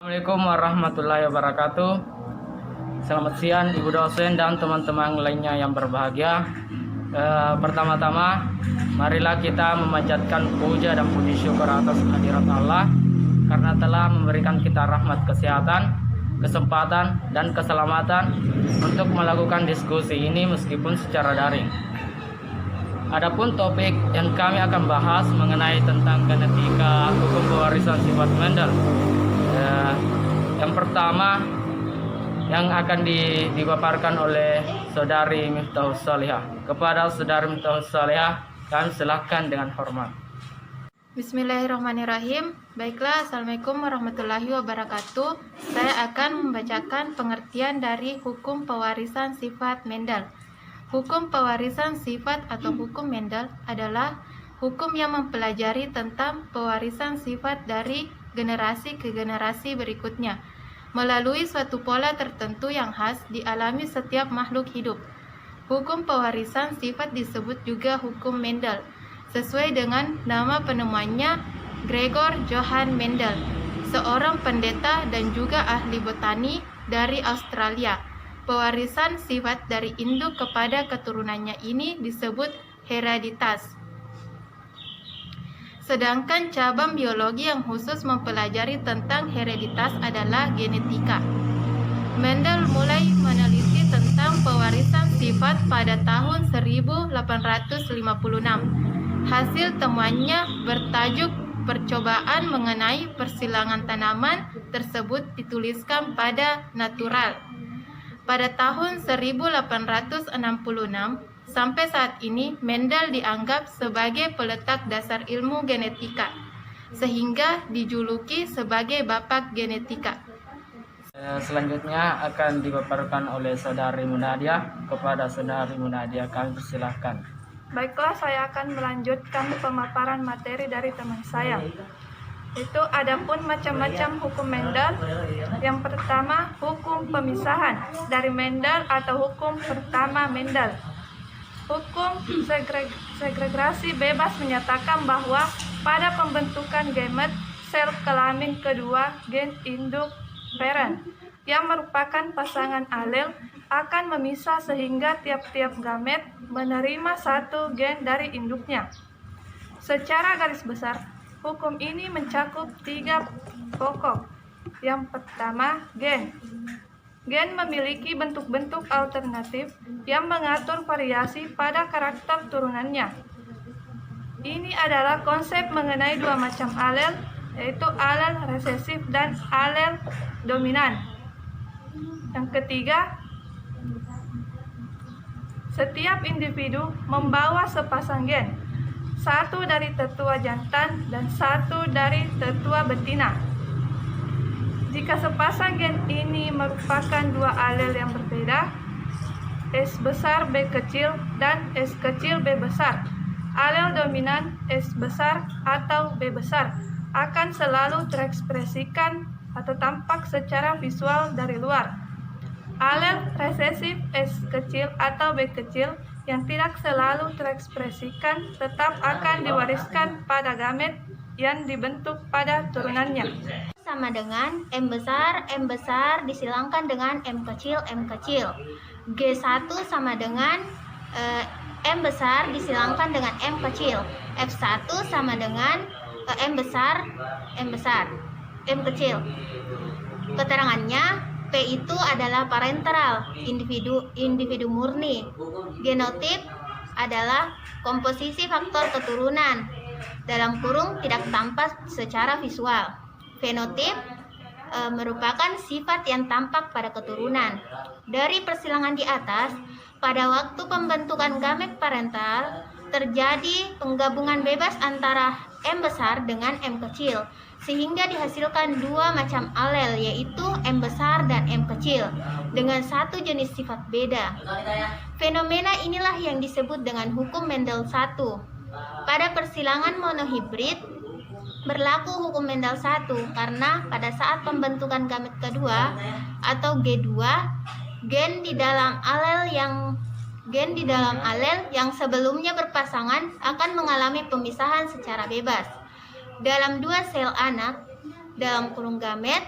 Assalamualaikum warahmatullahi wabarakatuh. Selamat siang Ibu dosen dan teman-teman lainnya yang berbahagia. Pertama-tama, marilah kita memanjatkan puja dan puji syukur atas hadirat Allah karena telah memberikan kita rahmat kesehatan, kesempatan, dan keselamatan untuk melakukan diskusi ini meskipun secara daring. Adapun topik yang kami akan bahas mengenai tentang genetika hukum pewarisan sifat Mendel. Yang pertama yang akan dipaparkan oleh Saudari Miftahus Salihah. Kepada Saudari Miftahus Salihah, kami silakan dengan hormat. Bismillahirrahmanirrahim. Baiklah, Assalamualaikum warahmatullahi wabarakatuh. Saya akan membacakan pengertian dari hukum pewarisan sifat Mendel. Hukum pewarisan sifat atau hukum Mendel adalah hukum yang mempelajari tentang pewarisan sifat dari generasi ke generasi berikutnya melalui suatu pola tertentu yang khas dialami setiap makhluk hidup. Hukum pewarisan sifat disebut juga hukum Mendel sesuai dengan nama penemuannya, Gregor Johann Mendel, seorang pendeta dan juga ahli botani dari Australia. Pewarisan sifat dari induk kepada keturunannya ini disebut hereditas. Sedangkan cabang biologi yang khusus mempelajari tentang hereditas adalah genetika. Mendel mulai meneliti tentang pewarisan sifat pada tahun 1856. Hasil temuannya bertajuk percobaan mengenai persilangan tanaman tersebut dituliskan pada Natural. Pada tahun 1866, sampai saat ini, Mendel dianggap sebagai peletak dasar ilmu genetika, sehingga dijuluki sebagai Bapak Genetika. Selanjutnya akan dipaparkan oleh Saudari Munadia. Kepada Saudari Munadia, kami persilahkan. Baiklah, saya akan melanjutkan pemaparan materi dari teman saya. Itu adapun macam-macam hukum Mendel. Yang pertama, hukum pemisahan dari Mendel atau hukum pertama Mendel. Hukum segregasi bebas menyatakan bahwa pada pembentukan gamet, sel kelamin kedua gen induk parent yang merupakan pasangan alel akan memisah sehingga tiap-tiap gamet menerima satu gen dari induknya. Secara garis besar, hukum ini mencakup 3 pokok. Yang pertama, gen. Gen memiliki bentuk-bentuk alternatif yang mengatur variasi pada karakter turunannya. Ini adalah konsep mengenai 2 macam alel, yaitu alel resesif dan alel dominan. Yang ketiga, setiap individu membawa sepasang gen, satu dari tetua jantan dan satu dari tetua betina. Jika sepasang gen ini merupakan 2 alel yang berbeda, S besar B kecil dan S kecil B besar, alel dominan S besar atau B besar akan selalu terekspresikan atau tampak secara visual dari luar. Alel resesif S kecil atau B kecil yang tidak selalu terekspresikan tetap akan diwariskan pada gamet yang dibentuk pada turunannya. Sama dengan M besar disilangkan dengan M kecil. G1 sama dengan M besar disilangkan dengan M kecil. F1 sama dengan M kecil. Keterangannya, P itu adalah parenteral, individu murni. Genotip adalah komposisi faktor keturunan, dalam kurung tidak tampak secara visual. Fenotip merupakan sifat yang tampak pada keturunan. Dari persilangan di atas, pada waktu pembentukan gamet parental, terjadi penggabungan bebas antara M besar dengan M kecil, sehingga dihasilkan 2 macam alel, yaitu M besar dan M kecil, dengan satu jenis sifat beda. Fenomena inilah yang disebut dengan hukum Mendel 1. Pada persilangan monohibrid, berlaku hukum Mendel 1 karena pada saat pembentukan gamet kedua atau G2, gen di dalam alel yang sebelumnya berpasangan akan mengalami pemisahan secara bebas. Dalam 2 sel anak, dalam kurung gamet,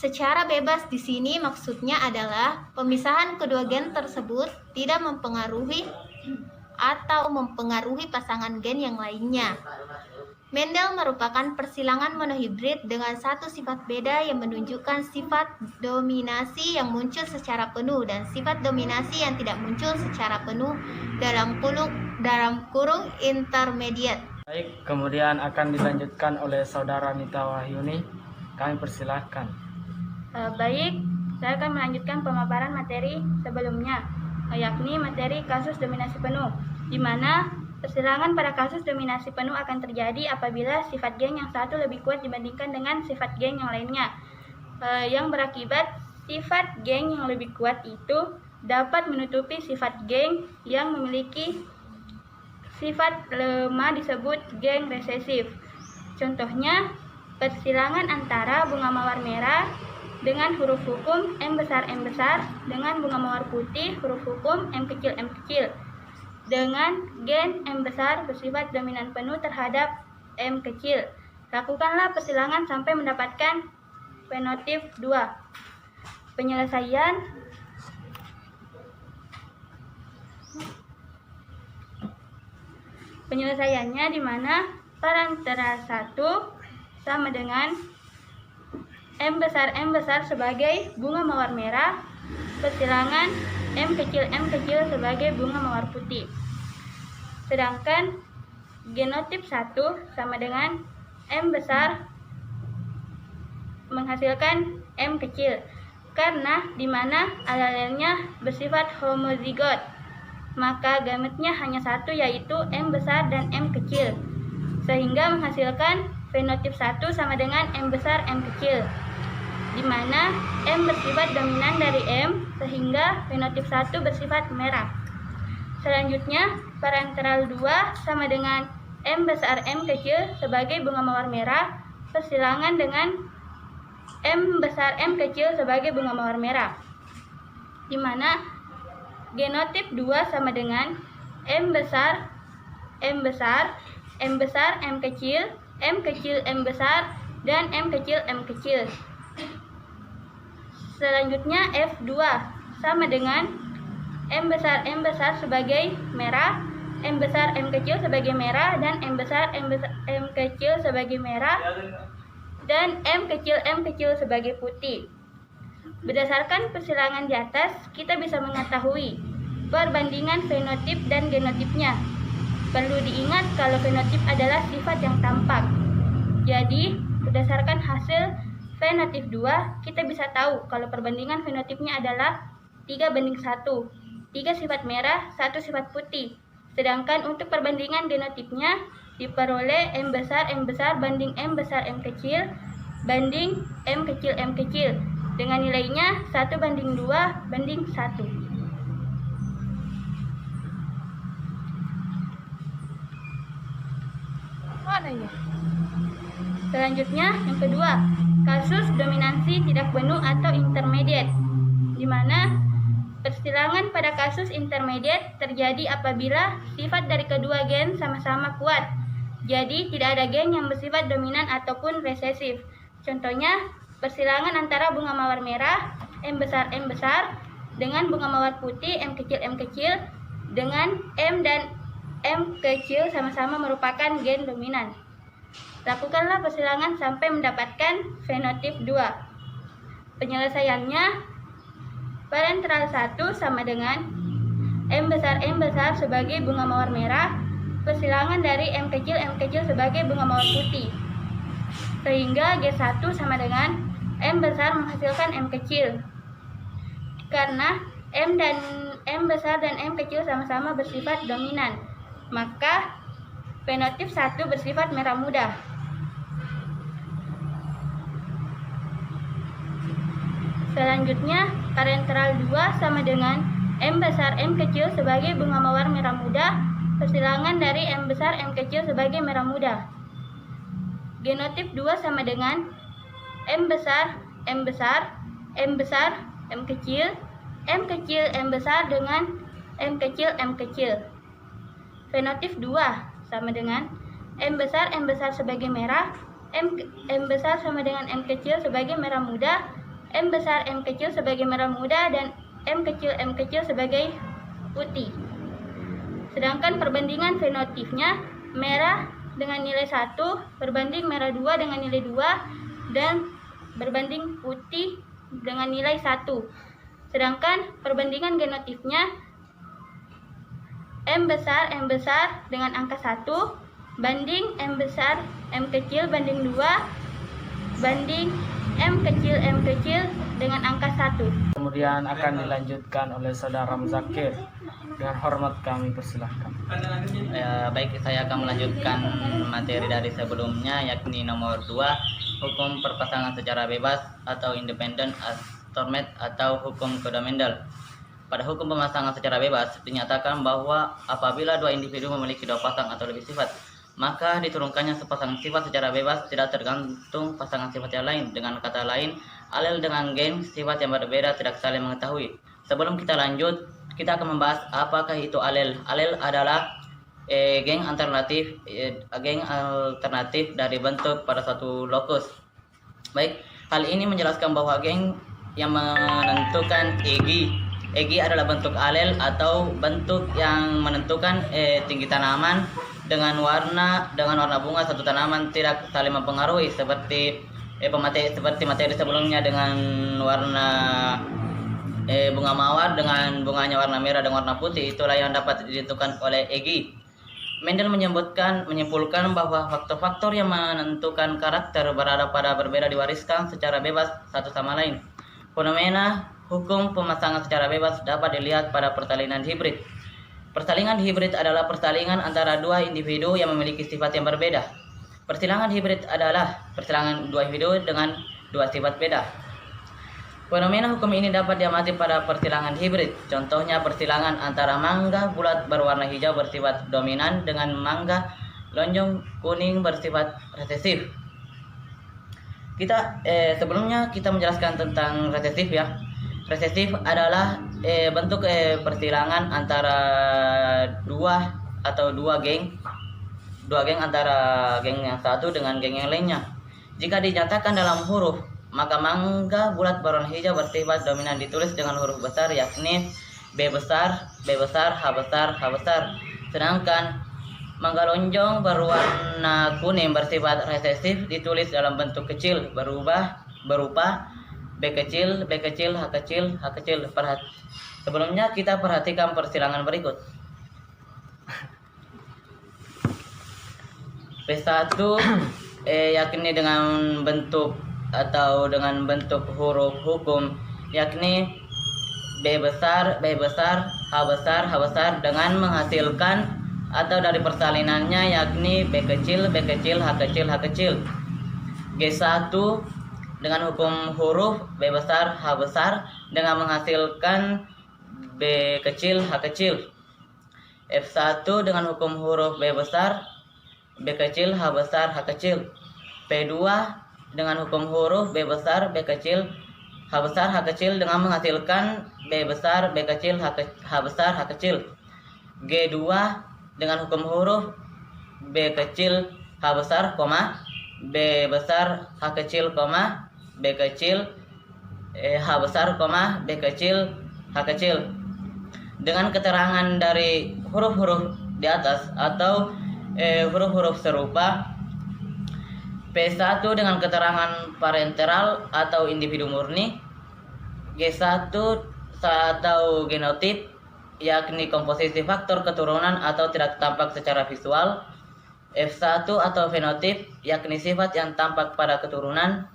Secara bebas di sini maksudnya adalah pemisahan kedua gen tersebut tidak mempengaruhi atau mempengaruhi pasangan gen yang lainnya. Mendel merupakan persilangan monohibrid dengan satu sifat beda yang menunjukkan sifat dominasi yang muncul secara penuh dan sifat dominasi yang tidak muncul secara penuh dalam kurung intermediate. Baik, kemudian akan dilanjutkan oleh Saudara Mita Wahyuni. Kami persilahkan. Baik, saya akan melanjutkan pemaparan materi sebelumnya, yakni materi kasus dominasi penuh, di mana persilangan pada kasus dominasi penuh akan terjadi apabila sifat gen yang satu lebih kuat dibandingkan dengan sifat gen yang lainnya, yang berakibat sifat gen yang lebih kuat itu dapat menutupi sifat gen yang memiliki sifat lemah disebut gen resesif. Contohnya, persilangan antara bunga mawar merah dengan huruf hukum M besar dengan bunga mawar putih huruf hukum M kecil dengan gen M besar bersifat dominan penuh terhadap M kecil. Lakukanlah persilangan sampai mendapatkan fenotip 2. Penyelesaiannya di mana parantera 1 sama dengan M besar sebagai bunga mawar merah, persilangan M kecil sebagai bunga mawar putih. Sedangkan genotip 1 sama dengan M besar menghasilkan M kecil karena di mana alelnya bersifat homozigot, maka gametnya hanya satu yaitu M besar dan M kecil, sehingga menghasilkan fenotip 1 sama dengan M besar M kecil, di mana M bersifat dominan dari M sehingga fenotip 1 bersifat merah. Selanjutnya, parenteral 2 sama dengan M besar M kecil sebagai bunga mawar merah, persilangan dengan M besar M kecil sebagai bunga mawar merah, di mana genotip 2 sama dengan M besar M kecil M besar, dan M kecil. Selanjutnya F2 sama dengan M besar sebagai merah, M besar M kecil sebagai merah, dan M besar M kecil sebagai merah, dan M kecil sebagai putih. Berdasarkan persilangan di atas, kita bisa mengetahui perbandingan fenotip dan genotipnya. Perlu diingat kalau fenotip adalah sifat yang tampak. Jadi, berdasarkan hasil fenotip 2, kita bisa tahu kalau perbandingan fenotipnya adalah 3:1. 3 sifat merah, 1 sifat putih. Sedangkan untuk perbandingan genotipnya diperoleh M besar banding M besar M kecil banding M kecil dengan nilainya 1:2:1. Selanjutnya, yang kedua, kasus dominansi tidak penuh atau intermediate, di mana persilangan pada kasus intermediate terjadi apabila sifat dari kedua gen sama-sama kuat. Jadi, tidak ada gen yang bersifat dominan ataupun resesif. Contohnya, persilangan antara bunga mawar merah M besar dengan bunga mawar putih M kecil dengan M dan M kecil sama-sama merupakan gen dominan. Lakukanlah persilangan sampai mendapatkan fenotip 2. Penyelesaiannya, parenteral 1 sama dengan M besar sebagai bunga mawar merah, persilangan dari M kecil sebagai bunga mawar putih, sehingga G1 sama dengan M besar menghasilkan M kecil. Karena M besar dan M kecil sama-sama bersifat dominan, maka fenotip 1 bersifat merah muda. Selanjutnya, parenteral 2 sama dengan M besar M kecil sebagai bunga mawar merah muda, persilangan dari M besar M kecil sebagai merah muda. Genotip 2 sama dengan M besar M kecil M besar dengan M kecil. Fenotip 2 sama dengan M besar sebagai merah, M besar sama dengan M kecil sebagai merah muda, M besar M kecil sebagai merah muda dan M kecil sebagai putih. Sedangkan perbandingan fenotipnya merah dengan nilai 1 berbanding merah 2 dengan nilai 2 dan berbanding putih dengan nilai 1. Sedangkan perbandingan genotipnya M besar dengan angka 1 banding M besar M kecil banding 2 banding M kecil dengan angka 1. Kemudian akan dilanjutkan oleh Saudara Muzakir. Dengan hormat kami persilahkan. Baik, saya akan melanjutkan materi dari sebelumnya, yakni nomor 2, hukum perpasangan secara bebas atau independen Stormet atau hukum kode Mendel. Pada hukum pemasangan secara bebas dinyatakan bahwa apabila dua individu memiliki dua pasang atau lebih sifat, maka diturunkannya sepasang sifat secara bebas tidak tergantung pasangan sifat yang lain. Dengan kata lain, alel dengan gen sifat yang berbeda tidak saling mengetahui. Sebelum kita lanjut, kita akan membahas apakah itu alel. Alel adalah geng alternatif dari bentuk pada suatu lokus. Baik, hal ini menjelaskan bahwa geng yang menentukan EG adalah bentuk alel atau bentuk yang menentukan tinggi tanaman dengan warna bunga satu tanaman tidak saling mempengaruhi seperti materi sebelumnya dengan warna bunga mawar dengan bunganya warna merah dan warna putih, itulah yang dapat ditentukan oleh EG. Mendel menyimpulkan bahwa faktor-faktor yang menentukan karakter berada pada berbeda diwariskan secara bebas satu sama lain. Fenomena hukum pemasangan secara bebas dapat dilihat pada persalinan hibrid. Persalinan hibrid adalah persalinan antara dua individu yang memiliki sifat yang berbeda. Persilangan hibrid adalah persilangan dua individu dengan dua sifat beda. Fenomena hukum ini dapat diamati pada persilangan hibrid. Contohnya persilangan antara mangga bulat berwarna hijau bersifat dominan dengan mangga lonjong kuning bersifat resesif. Sebelumnya kita menjelaskan tentang resesif ya. Resesif adalah bentuk persilangan antara dua geng antara geng yang satu dengan geng yang lainnya. Jika dinyatakan dalam huruf, maka mangga bulat berwarna hijau bersifat dominan ditulis dengan huruf besar, yakni B besar, H besar. Sedangkan mangga lonjong berwarna kuning bersifat resesif ditulis dalam bentuk kecil berupa B kecil, H kecil. Sebelumnya kita perhatikan persilangan berikut. P1 yakni dengan bentuk huruf hukum, yakni B besar, H besar dengan menghasilkan atau dari persalinannya yakni B kecil, H kecil. G1 dengan hukum huruf B besar, H besar dengan menghasilkan B kecil, H kecil. F1 dengan hukum huruf B besar, B kecil, H besar, H kecil. P2 dengan hukum huruf B besar, B kecil, H besar, H kecil dengan menghasilkan B besar, B kecil, H besar, H kecil. G2 dengan hukum huruf B kecil, H besar, B besar, H kecil, B kecil, H besar, B kecil, H kecil. Dengan keterangan dari huruf-huruf di atas atau huruf-huruf serupa, P1 dengan keterangan parenteral atau individu murni, G1 atau genotip yakni komposisi faktor keturunan atau tidak tampak secara visual, F1 atau fenotip yakni sifat yang tampak pada keturunan,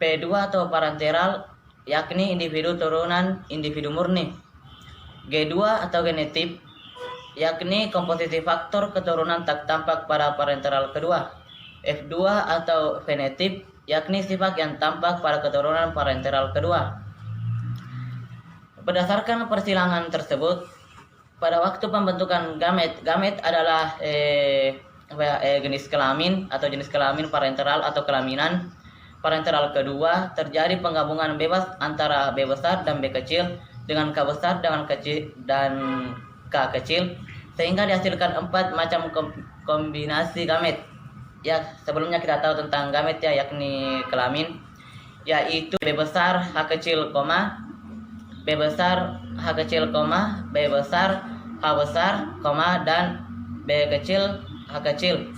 P2 atau parenteral yakni individu turunan individu murni, G2 atau genotip yakni komposisi faktor keturunan tak tampak pada parenteral kedua, F2 atau fenotip yakni sifat yang tampak pada keturunan parenteral kedua. Berdasarkan persilangan tersebut, pada waktu pembentukan gamet adalah jenis kelamin atau jenis kelamin parenteral atau kelaminan parenteral kedua, terjadi penggabungan bebas antara B besar dan B kecil dengan K besar dengan kecil dan K kecil, sehingga dihasilkan 4 macam kombinasi gamet. Ya, sebelumnya kita tahu tentang gamet ya, yakni kelamin. yaitu B besar H kecil, koma B besar H kecil, koma B besar H besar, koma dan B kecil H kecil.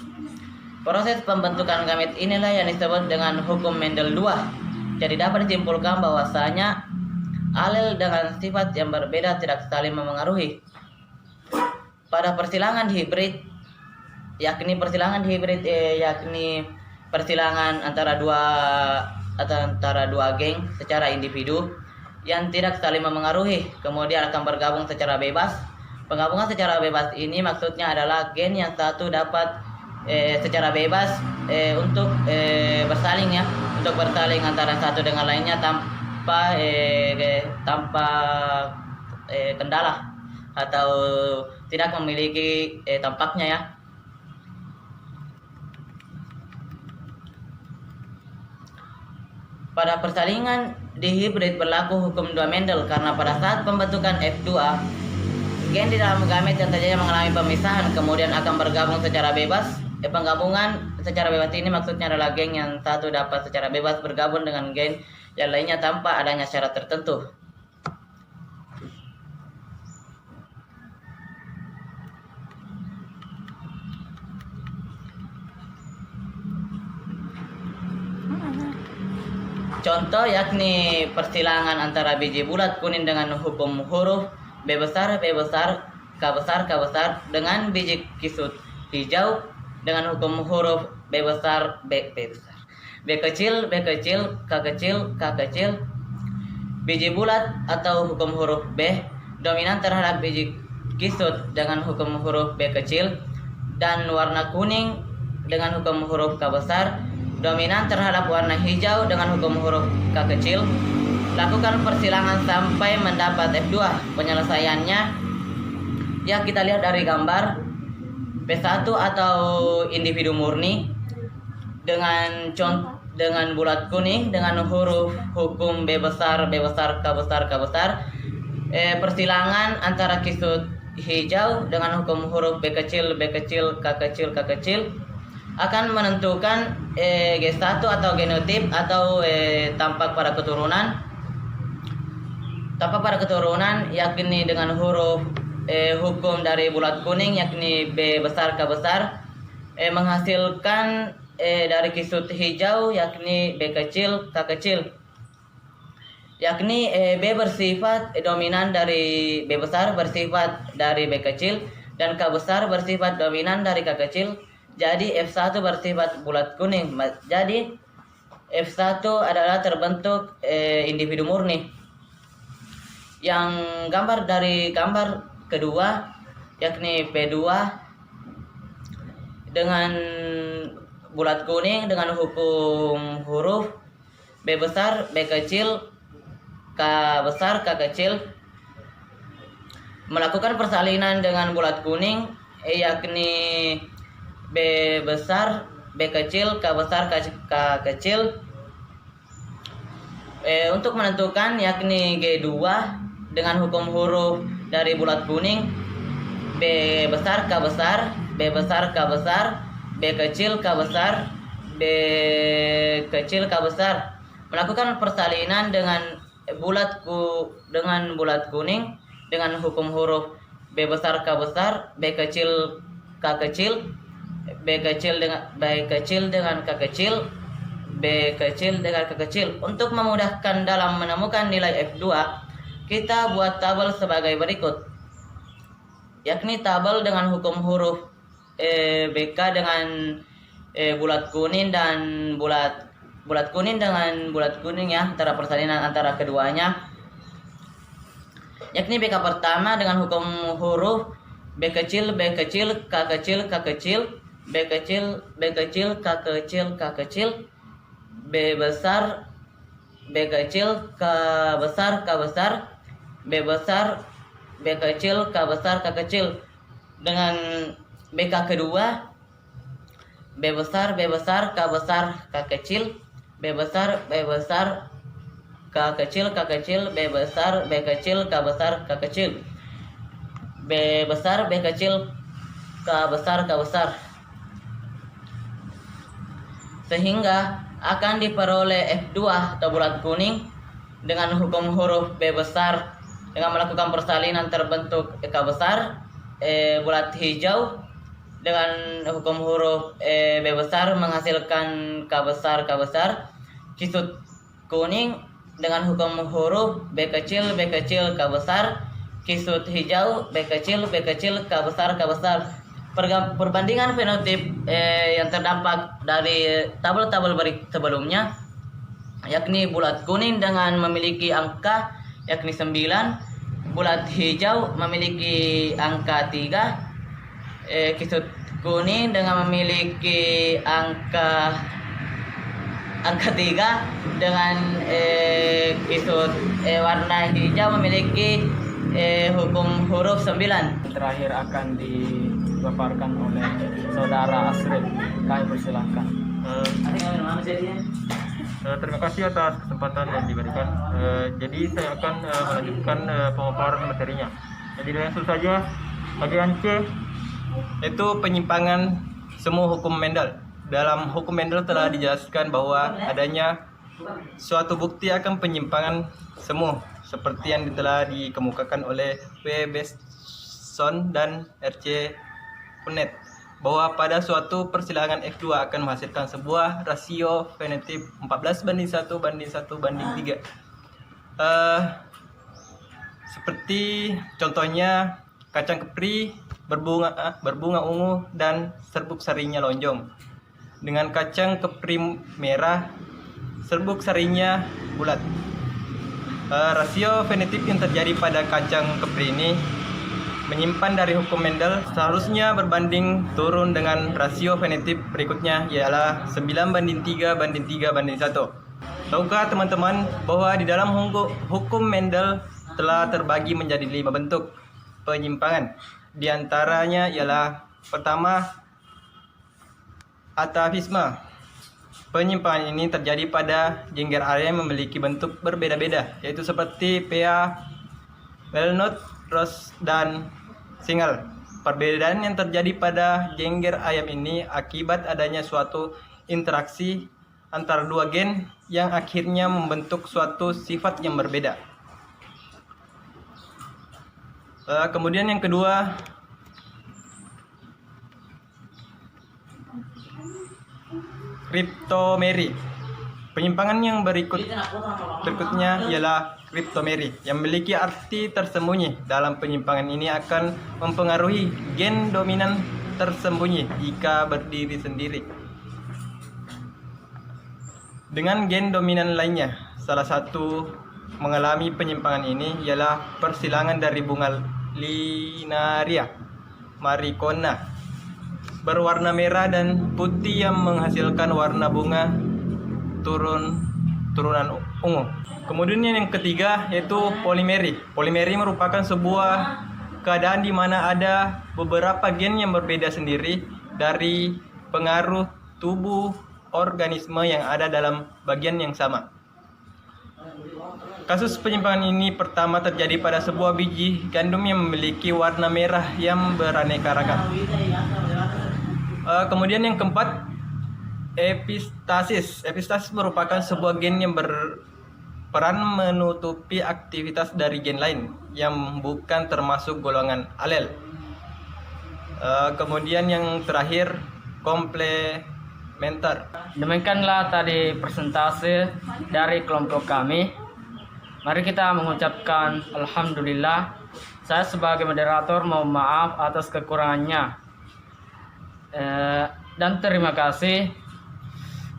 Proses pembentukan gamet inilah yang disebut dengan hukum Mendel 2. Jadi dapat disimpulkan bahwasanya alel dengan sifat yang berbeda tidak saling memengaruhi. Pada persilangan hibrid, yakni persilangan antara dua geng secara individu yang tidak saling memengaruhi, kemudian akan bergabung secara bebas. Penggabungan secara bebas ini maksudnya adalah gen yang satu dapat secara bebas untuk bersaling antara satu dengan lainnya tanpa kendala atau tidak memiliki tampaknya ya. Pada persalingan di hibrid berlaku hukum 2 Mendel karena pada saat pembentukan F2 gen di dalam gamet yang tadinya mengalami pemisahan kemudian akan bergabung secara bebas. Penggabungan secara bebas ini maksudnya adalah gen yang satu dapat secara bebas bergabung dengan gen yang lainnya tanpa adanya syarat tertentu. Contoh yakni persilangan antara biji bulat kuning dengan hukum huruf B besar, B besar, K besar, K besar dengan biji kisut hijau dengan hukum huruf B besar, B besar, B kecil, B kecil, K kecil, K kecil. Biji bulat atau hukum huruf B dominan terhadap biji kisut dengan hukum huruf B kecil, dan warna kuning dengan hukum huruf K besar dominan terhadap warna hijau dengan hukum huruf K kecil. Lakukan persilangan sampai mendapat F2. Penyelesaiannya ya kita lihat dari gambar P1 atau individu murni dengan bulat kuning dengan huruf hukum B besar, B besar, K besar, K besar. Persilangan antara kisut hijau dengan hukum huruf B kecil, B kecil, K kecil, K kecil akan menentukan G1 atau genotip atau tampak pada keturunan. Tampak pada keturunan yakni dengan huruf hukum dari bulat kuning yakni B besar, K besar menghasilkan dari kisut hijau yakni B kecil, K kecil. Yakni B bersifat dominan dari B besar bersifat dari B kecil dan K besar bersifat dominan dari K kecil. Jadi F1 bersifat bulat kuning. Jadi F1 adalah terbentuk individu murni. Yang gambar dari gambar kedua yakni P2 dengan bulat kuning dengan hukum huruf B besar, B kecil, K besar, K kecil. Melakukan persalinan dengan bulat kuning yakni B besar, B kecil, K besar, K kecil. Untuk menentukan yakni G2 dengan hukum huruf dari bulat kuning B besar, K besar, B besar, K besar, B kecil, K besar, B kecil, K besar. Melakukan persalinan dengan bulat kuning dengan hukum huruf B besar, K besar, B kecil, K kecil. B kecil dengan K kecil, B kecil dengan K kecil. Untuk memudahkan dalam menemukan nilai F2, kita buat tabel sebagai berikut. Yakni tabel dengan hukum huruf BK dengan bulat kuning dan bulat kuning dengan bulat kuning ya, antara persalinan antara keduanya. Yakni BK pertama dengan hukum huruf B kecil, B kecil, K kecil, K kecil. B kecil, B kecil, K kecil, K kecil. B besar, B kecil, K besar, K besar. B besar, B kecil, K besar, K kecil. Dengan BK kedua B besar, B besar, K besar, K kecil. B besar, B besar, K kecil, K kecil. B besar, B kecil, K besar, K kecil. B besar, B kecil, K besar, K besar. Sehingga akan diperoleh F2 atau bulat kuning dengan hukum huruf B besar dengan melakukan persalinan terbentuk K besar, bulat hijau dengan hukum huruf B besar menghasilkan K besar, kisut kuning dengan hukum huruf B kecil, K besar, kisut hijau B kecil, K besar. Perbandingan fenotip yang terdampak dari tabel-tabel sebelumnya, yakni bulat kuning dengan memiliki angka yakni 9, bulat hijau memiliki angka 3, kisut kuning dengan memiliki angka 3 dengan kisut warna hijau memiliki hukum huruf 9. Terakhir akan dipaparkan oleh saudara Asrid. Kami persilahkan. Terima kasih atas kesempatan yang diberikan. Jadi saya akan melanjutkan pemaparan materinya. Jadi langsung saja bagian C, yaitu penyimpangan semu hukum Mendel. Dalam hukum Mendel telah dijelaskan bahwa adanya suatu bukti akan penyimpangan semu seperti yang telah dikemukakan oleh W. Besson dan R.C. Punnett, bahwa pada suatu persilangan F2 akan menghasilkan sebuah rasio fenotip 14:1:1:3. Seperti contohnya kacang kepri berbunga ungu dan serbuk sarinya lonjong. Dengan kacang kepri merah, serbuk sarinya bulat. Rasio fenotip yang terjadi pada kacang kepri ini menyimpan dari hukum Mendel seharusnya berbanding turun dengan rasio fenotip berikutnya, ialah 9:3:3:1. Tahukah teman-teman bahwa di dalam hukum Mendel telah terbagi menjadi 5 bentuk penyimpangan. Di antaranya ialah pertama, atavisme. Penyimpangan ini terjadi pada jengger area yang memiliki bentuk berbeda-beda, yaitu seperti pea, walnut, rose, dan single. Perbedaan yang terjadi pada jengger ayam ini akibat adanya suatu interaksi antara dua gen yang akhirnya membentuk suatu sifat yang berbeda. Kemudian yang kedua, kriptomeri. Penyimpangan yang berikutnya ialah kriptomeri, yang memiliki arti tersembunyi. Dalam penyimpangan ini akan mempengaruhi gen dominan tersembunyi jika berdiri sendiri dengan gen dominan lainnya. Salah satu mengalami penyimpangan ini ialah persilangan dari bunga Linaria maricona berwarna merah dan putih yang menghasilkan warna bunga turunan ungu. Kemudian yang ketiga yaitu polimeri. Polimeri merupakan sebuah keadaan di mana ada beberapa gen yang berbeda sendiri dari pengaruh tubuh organisme yang ada dalam bagian yang sama. Kasus penyimpangan ini pertama terjadi pada sebuah biji gandum yang memiliki warna merah yang beraneka ragam. Kemudian yang keempat, epistasis. Epistasis merupakan sebuah gen yang berperan menutupi aktivitas dari gen lain yang bukan termasuk golongan alel. Kemudian yang terakhir, komplementer. Demikianlah tadi persentase dari kelompok kami. Mari kita mengucapkan alhamdulillah. Saya sebagai moderator mohon maaf atas kekurangannya. Dan terima kasih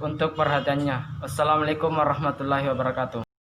untuk perhatiannya. Wassalamualaikum warahmatullahi wabarakatuh.